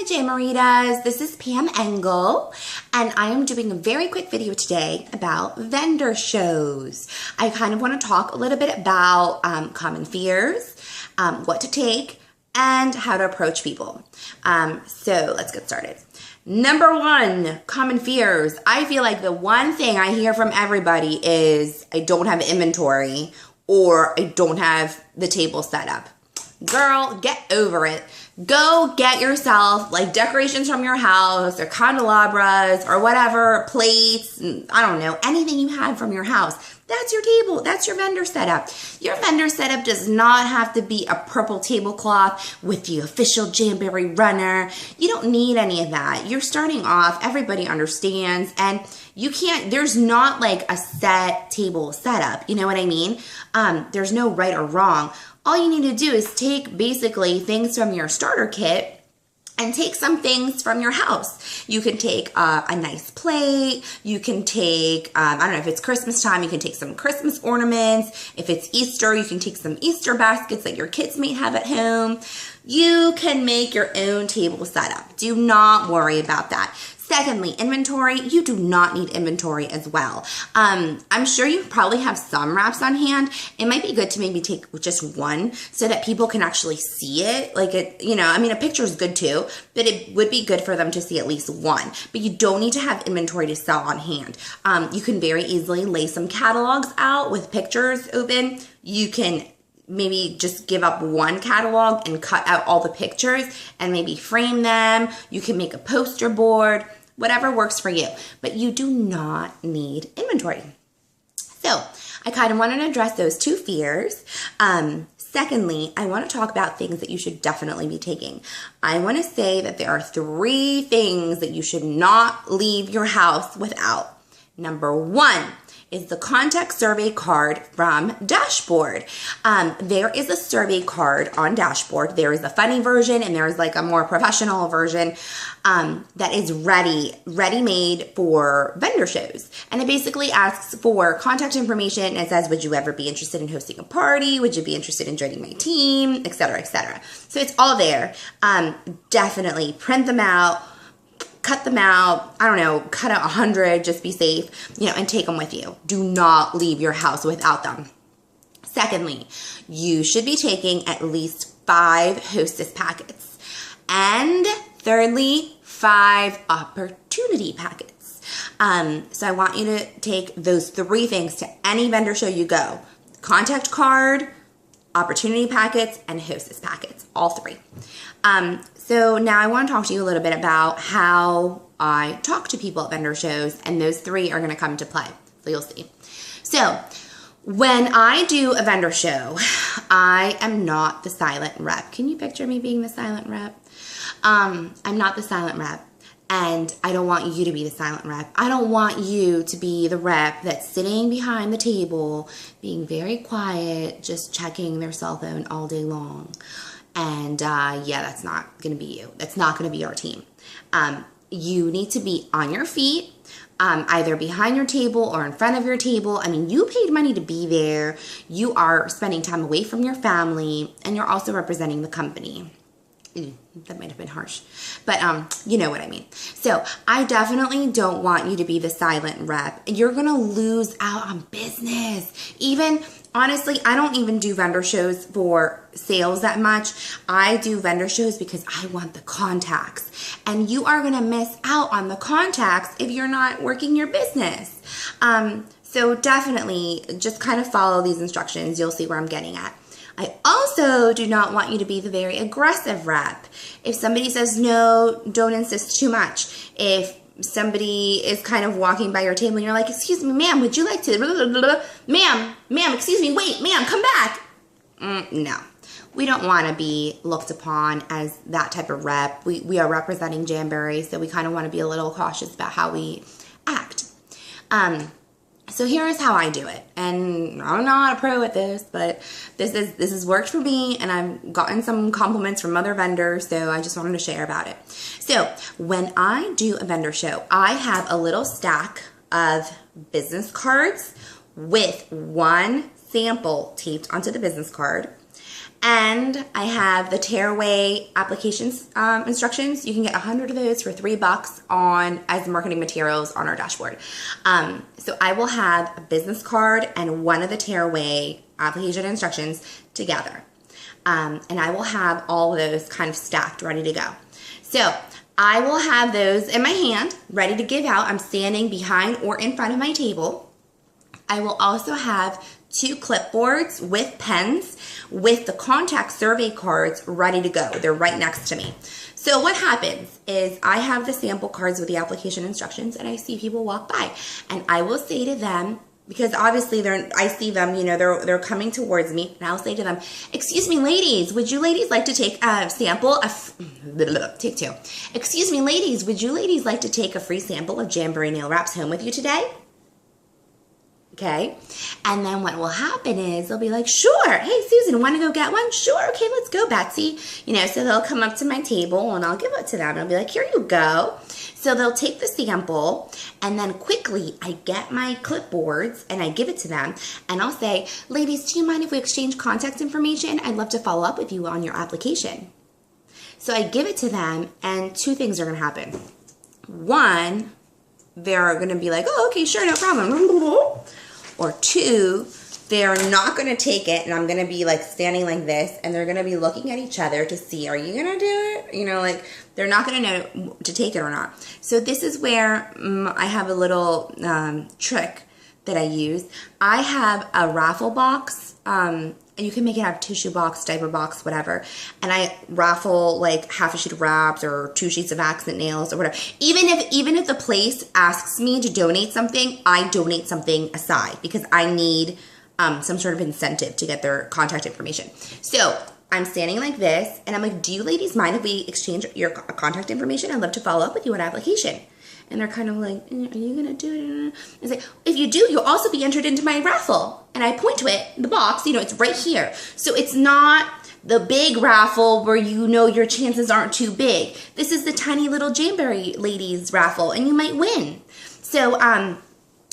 Hi Jamaritas, this is Pam Engle, and I am doing a very quick video today about vendor shows. I kind of want to talk a little bit about common fears, what to take, and how to approach people. So let's get started. Number one, common fears. I feel like the one thing I hear from everybody is I don't have inventory or I don't have the table set up. Girl, get over it. Go get yourself like decorations from your house or candelabras or whatever, plates, I don't know, anything you have from your house. That's your table. That's your vendor setup. Your vendor setup does not have to be a purple tablecloth with the official Jamboree runner. You don't need any of that. You're starting off, everybody understands, and you can't, there's not like a set table setup. You know what I mean? There's no right or wrong. All you need to do is take basically things from your starter kit and take some things from your house. You can take a nice plate. You can take, I don't know, if it's Christmas time, you can take some Christmas ornaments. If it's Easter, you can take some Easter baskets that your kids may have at home. You can make your own table setup. Do not worry about that. Secondly, inventory. You do not need inventory as well. I'm sure you probably have some wraps on hand. It might be good to maybe take just one so that people can actually see it. Like it, you know, I mean, a picture is good too, but it would be good for them to see at least one. But you don't need to have inventory to sell on hand. You can very easily lay some catalogs out with pictures open. You can maybe just give up one catalog and cut out all the pictures and maybe frame them. You can make a poster board, whatever works for you, but you do not need inventory. So I kind of wanted to address those two fears. Secondly, I want to talk about things that you should definitely be taking. I want to say that there are 3 things that you should not leave your house without. Number 1 is the contact survey card from Dashboard. There is a survey card on Dashboard. There is a funny version and there is like a more professional version that is ready-made for vendor shows. And it basically asks for contact information. It says, would you ever be interested in hosting a party? Would you be interested in joining my team? Etc., etc. So it's all there. Definitely print them out. Cut them out, I don't know, cut out 100, just be safe, you know, and take them with you. Do not leave your house without them. Secondly, you should be taking at least 5 hostess packets. And thirdly, 5 opportunity packets. So I want you to take those 3 things to any vendor show you go. Contact card, opportunity packets, and hostess packets, all 3. So now I want to talk to you a little bit about how I talk to people at vendor shows, and those 3 are going to come into play. So you'll see. So when I do a vendor show, I am not the silent rep. Can you picture me being the silent rep? I'm not the silent rep, and I don't want you to be the silent rep. I don't want you to be the rep that's sitting behind the table, being very quiet, just checking their cell phone all day long. And yeah, that's not going to be you. That's not going to be our team. You need to be on your feet, either behind your table or in front of your table. I mean, you paid money to be there. You are spending time away from your family, and you're also representing the company. That might have been harsh, but you know what I mean. So I definitely don't want you to be the silent rep. You're going to lose out on business. Even, honestly, I don't even do vendor shows for sales that much. I do vendor shows because I want the contacts. And you are going to miss out on the contacts if you're not working your business. So definitely just kind of follow these instructions. You'll see where I'm getting at. I also do not want you to be the very aggressive rep. If somebody says no, don't insist too much. If somebody is kind of walking by your table and you're like, excuse me, ma'am, would you like to, ma'am, excuse me, wait, ma'am, come back. No, we don't want to be looked upon as that type of rep. We are representing Jamboree, so we kind of want to be a little cautious about how we act. So here is how I do it, and I'm not a pro at this, but this has worked for me, and I've gotten some compliments from other vendors, so I just wanted to share about it. So when I do a vendor show, I have a little stack of business cards with 1 sample taped onto the business card, And I have the tearaway applications instructions. You can get 100 of those for $3 as marketing materials on our dashboard. So I will have a business card and one of the tearaway application instructions together. And I will have all of those kind of stacked, ready to go. So I will have those in my hand, ready to give out. I'm standing behind or in front of my table. I will also have 2 clipboards with pens with the contact survey cards ready to go. They're right next to me. So what happens is I have the sample cards with the application instructions, and I see people walk by, and I will say to them, because obviously I see them, you know, they're coming towards me, and I'll say to them, "Excuse me, ladies, would you ladies like to take a sample of, take 2. Excuse me, ladies, would you ladies like to take a free sample of Jamboree nail wraps home with you today?" Okay, and then what will happen is they'll be like, "Sure, hey Susan, want to go get one?" "Sure, okay, let's go, Betsy." You know, so they'll come up to my table and I'll give it to them. I'll be like, "Here you go." So they'll take the sample, and then quickly I get my clipboards and I give it to them, and I'll say, "Ladies, do you mind if we exchange contact information? I'd love to follow up with you on your application." So I give it to them, and 2 things are going to happen. One, they're going to be like, "Oh, okay, sure, no problem." Or 2, they're not going to take it, and I'm going to be like standing like this, and they're going to be looking at each other to see, are you going to do it? You know, like they're not going to know to take it or not. So this is where I have a little trick that I use. I have a raffle box. You can make it out of tissue box, diaper box, whatever. And I raffle like half a sheet of wraps or 2 sheets of accent nails or whatever. Even if the place asks me to donate something, I donate something aside because I need some sort of incentive to get their contact information. So I'm standing like this, and I'm like, "Do you ladies mind if we exchange your contact information? I'd love to follow up with you on application." And they're kind of like, "Are you going to do it?" It's like, "If you do, you'll also be entered into my raffle." And I point to it, the box, you know, it's right here. So it's not the big raffle where you know your chances aren't too big. This is the tiny little Jamboree ladies raffle, and you might win. So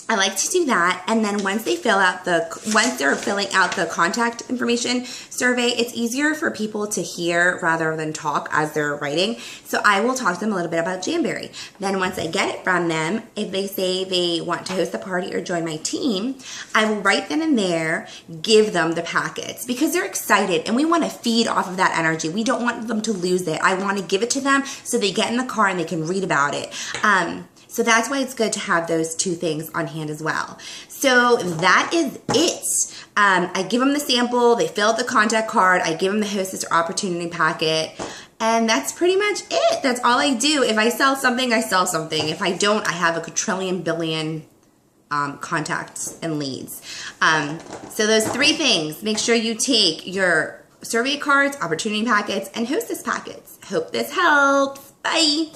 I like to do that, and then once they're filling out the contact information survey, it's easier for people to hear rather than talk as they're writing. So I will talk to them a little bit about Jamboree. Then once I get it from them, if they say they want to host a party or join my team, I will right then and there give them the packets because they're excited, and we want to feed off of that energy. We don't want them to lose it. I want to give it to them so they get in the car and they can read about it. So that's why it's good to have those 2 things on hand as well. So that is it. I give them the sample, they fill out the contact card, I give them the hostess or opportunity packet, and that's pretty much it. That's all I do. If I sell something, I sell something. If I don't, I have a quadrillion billion contacts and leads. So those 3 things, make sure you take your survey cards, opportunity packets, and hostess packets. Hope this helps. Bye.